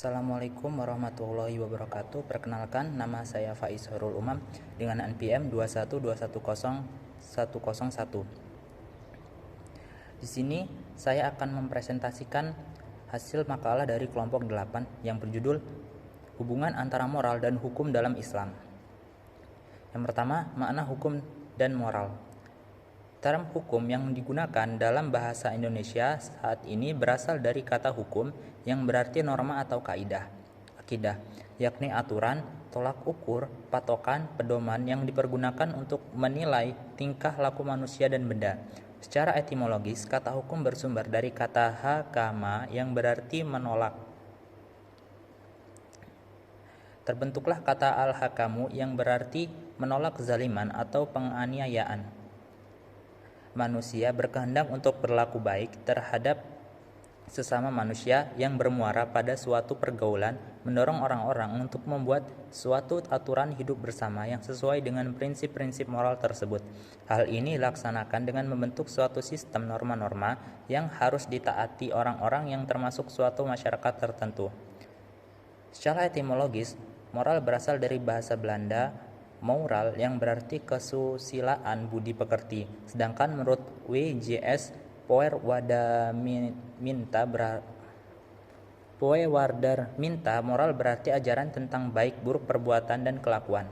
Assalamualaikum warahmatullahi wabarakatuh. Perkenalkan, nama saya Faiz Horul Umam dengan NPM 212101101. Di sini saya akan mempresentasikan hasil makalah dari kelompok 8 yang berjudul Hubungan Antara Moral dan Hukum dalam Islam. Yang pertama, makna hukum dan moral. Term hukum yang digunakan dalam bahasa Indonesia saat ini berasal dari kata hukum yang berarti norma atau kaidah, akidah, yakni aturan, tolak ukur, patokan, pedoman yang dipergunakan untuk menilai tingkah laku manusia dan benda. Secara etimologis, kata hukum bersumber dari kata hakama yang berarti menolak. Terbentuklah kata al-hakamu yang berarti menolak kezaliman atau penganiayaan. Manusia berkehendak untuk berlaku baik terhadap sesama manusia yang bermuara pada suatu pergaulan, mendorong orang-orang untuk membuat suatu aturan hidup bersama yang sesuai dengan prinsip-prinsip moral tersebut. Hal ini dilaksanakan dengan membentuk suatu sistem norma-norma yang harus ditaati orang-orang yang termasuk suatu masyarakat tertentu. Secara etimologis, moral berasal dari bahasa Belanda moral yang berarti kesusilaan budi pekerti. Sedangkan menurut WJS Poewarderminta, moral berarti ajaran tentang baik buruk perbuatan dan kelakuan.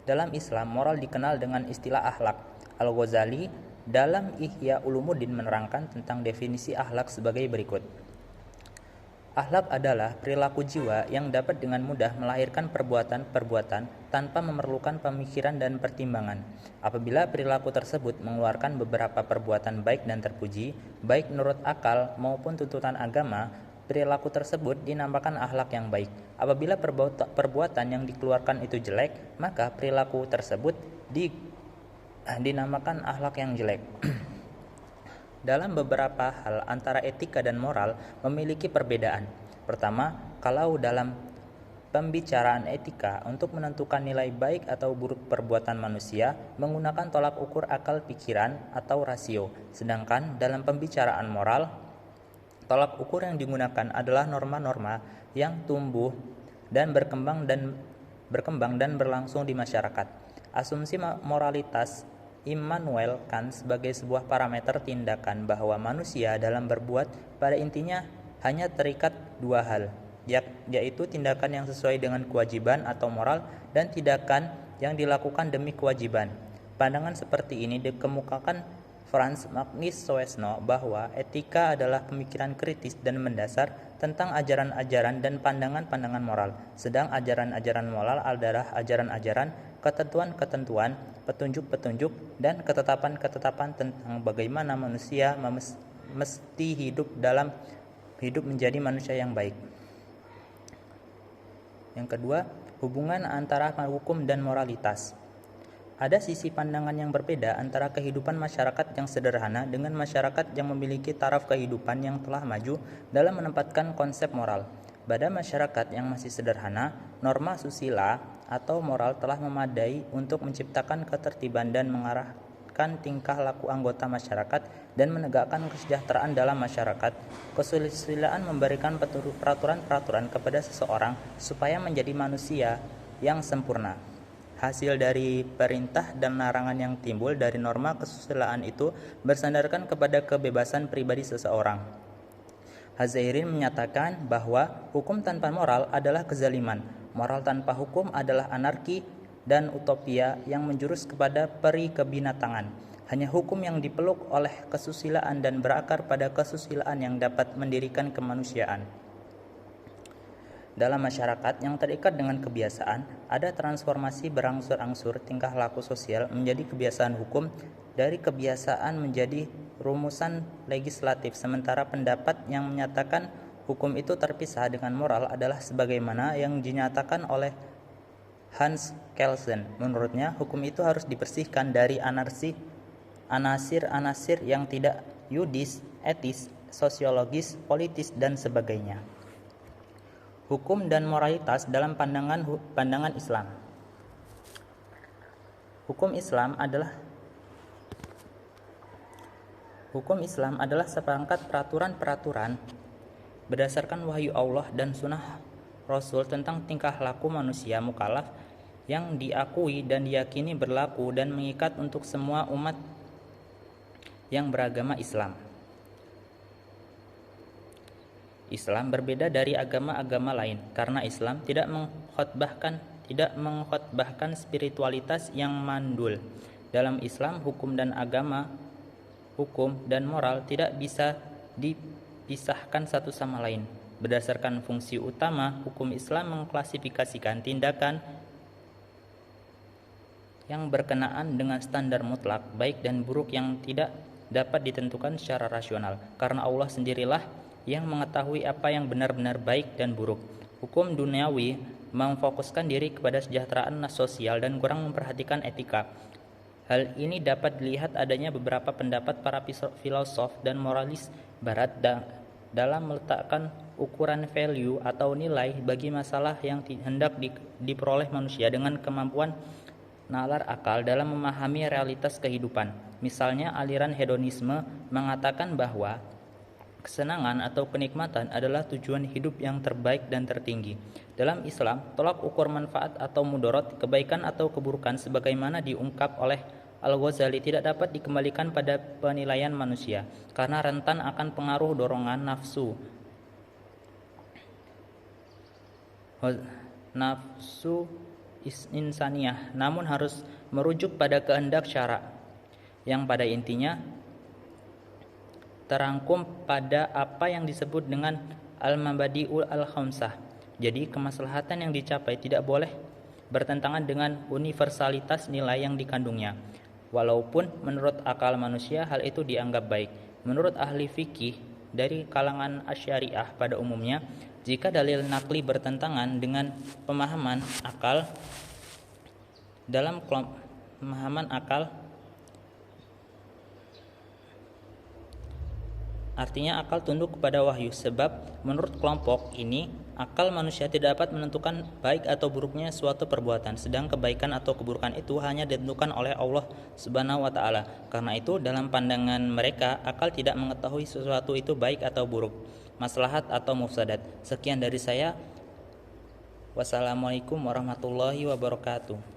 Dalam Islam, moral dikenal dengan istilah akhlak. Al-Ghazali dalam Ihya Ulumuddin menerangkan tentang definisi akhlak sebagai berikut. Akhlak adalah perilaku jiwa yang dapat dengan mudah melahirkan perbuatan-perbuatan tanpa memerlukan pemikiran dan pertimbangan. Apabila perilaku tersebut mengeluarkan beberapa perbuatan baik dan terpuji, baik menurut akal maupun tuntutan agama, perilaku tersebut dinamakan akhlak yang baik. Apabila perbuatan yang dikeluarkan itu jelek, maka perilaku tersebut dinamakan akhlak yang jelek. Dalam beberapa hal antara etika dan moral memiliki perbedaan. Pertama, kalau dalam pembicaraan etika untuk menentukan nilai baik atau buruk perbuatan manusia menggunakan tolak ukur akal pikiran atau rasio. Sedangkan dalam pembicaraan moral, tolak ukur yang digunakan adalah norma-norma yang tumbuh dan berkembang dan berlangsung di masyarakat. Asumsi moralitas Immanuel Kant sebagai sebuah parameter tindakan bahwa manusia dalam berbuat pada intinya hanya terikat dua hal, yaitu tindakan yang sesuai dengan kewajiban atau moral dan tindakan yang dilakukan demi kewajiban. Pandangan seperti ini dikemukakan Franz Magnus Soesno bahwa etika adalah pemikiran kritis dan mendasar tentang ajaran-ajaran dan pandangan-pandangan moral, sedang ajaran-ajaran moral adalah ajaran-ajaran, ketentuan-ketentuan, petunjuk-petunjuk, dan ketetapan-ketetapan tentang bagaimana manusia mesti hidup menjadi manusia yang baik. Yang kedua, hubungan antara hukum dan moralitas. Ada sisi pandangan yang berbeda antara kehidupan masyarakat yang sederhana dengan masyarakat yang memiliki taraf kehidupan yang telah maju dalam menempatkan konsep moral. Pada masyarakat yang masih sederhana, norma susila atau moral telah memadai untuk menciptakan ketertiban dan mengarahkan tingkah laku anggota masyarakat dan menegakkan kesejahteraan dalam masyarakat. Kesusilaan memberikan peraturan-peraturan kepada seseorang supaya menjadi manusia yang sempurna. Hasil dari perintah dan larangan yang timbul dari norma kesusilaan itu bersandarkan kepada kebebasan pribadi seseorang. Hazairin menyatakan bahwa hukum tanpa moral adalah kezaliman, moral tanpa hukum adalah anarki dan utopia yang menjurus kepada peri kebinatangan. Hanya hukum yang dipeluk oleh kesusilaan dan berakar pada kesusilaan yang dapat mendirikan kemanusiaan. Dalam masyarakat yang terikat dengan kebiasaan, ada transformasi berangsur-angsur tingkah laku sosial menjadi kebiasaan hukum, dari kebiasaan menjadi rumusan legislatif, sementara pendapat yang menyatakan hukum itu terpisah dengan moral adalah sebagaimana yang dinyatakan oleh Hans Kelsen. Menurutnya, hukum itu harus dibersihkan dari anasir-anasir yang tidak yudis, etis, sosiologis, politis, dan sebagainya. Hukum dan moralitas dalam pandangan Islam. Hukum Islam adalah seperangkat peraturan-peraturan berdasarkan wahyu Allah dan sunnah Rasul tentang tingkah laku manusia mukallaf yang diakui dan diyakini berlaku dan mengikat untuk semua umat yang beragama Islam. Islam berbeda dari agama-agama lain karena Islam tidak mengkhotbahkan spiritualitas yang mandul. Dalam Islam, hukum dan moral tidak bisa dipisahkan satu sama lain. Berdasarkan fungsi utama, hukum Islam mengklasifikasikan tindakan yang berkenaan dengan standar mutlak, baik dan buruk yang tidak dapat ditentukan secara rasional, karena Allah sendirilah yang mengetahui apa yang benar-benar baik dan buruk. Hukum duniawi memfokuskan diri kepada kesejahteraan sosial dan kurang memperhatikan etika. Hal ini dapat dilihat adanya beberapa pendapat para filosof dan moralis barat dalam meletakkan ukuran value atau nilai bagi masalah yang hendak diperoleh manusia dengan kemampuan nalar akal dalam memahami realitas kehidupan. Misalnya, aliran hedonisme mengatakan bahwa kesenangan atau kenikmatan adalah tujuan hidup yang terbaik dan tertinggi. Dalam Islam, tolak ukur manfaat atau mudarat, kebaikan atau keburukan sebagaimana diungkap oleh Al-Ghazali tidak dapat dikembalikan pada penilaian manusia karena rentan akan pengaruh dorongan nafsu insaniyah, namun harus merujuk pada kehendak syara yang pada intinya terangkum pada apa yang disebut dengan al-mabadi'ul al-khamsah. Jadi kemaslahatan yang dicapai tidak boleh bertentangan dengan universalitas nilai yang dikandungnya. Walaupun menurut akal manusia hal itu dianggap baik. Menurut ahli fikih dari kalangan asyariah pada umumnya, jika dalil nakli bertentangan dengan pemahaman akal, artinya akal tunduk kepada wahyu, sebab menurut kelompok ini akal manusia tidak dapat menentukan baik atau buruknya suatu perbuatan, sedang kebaikan atau keburukan itu hanya ditentukan oleh Allah Subhanahu wa taala. Karena itu dalam pandangan mereka akal tidak mengetahui sesuatu itu baik atau buruk, maslahat atau mufsadat. Sekian dari saya. Wassalamualaikum warahmatullahi wabarakatuh.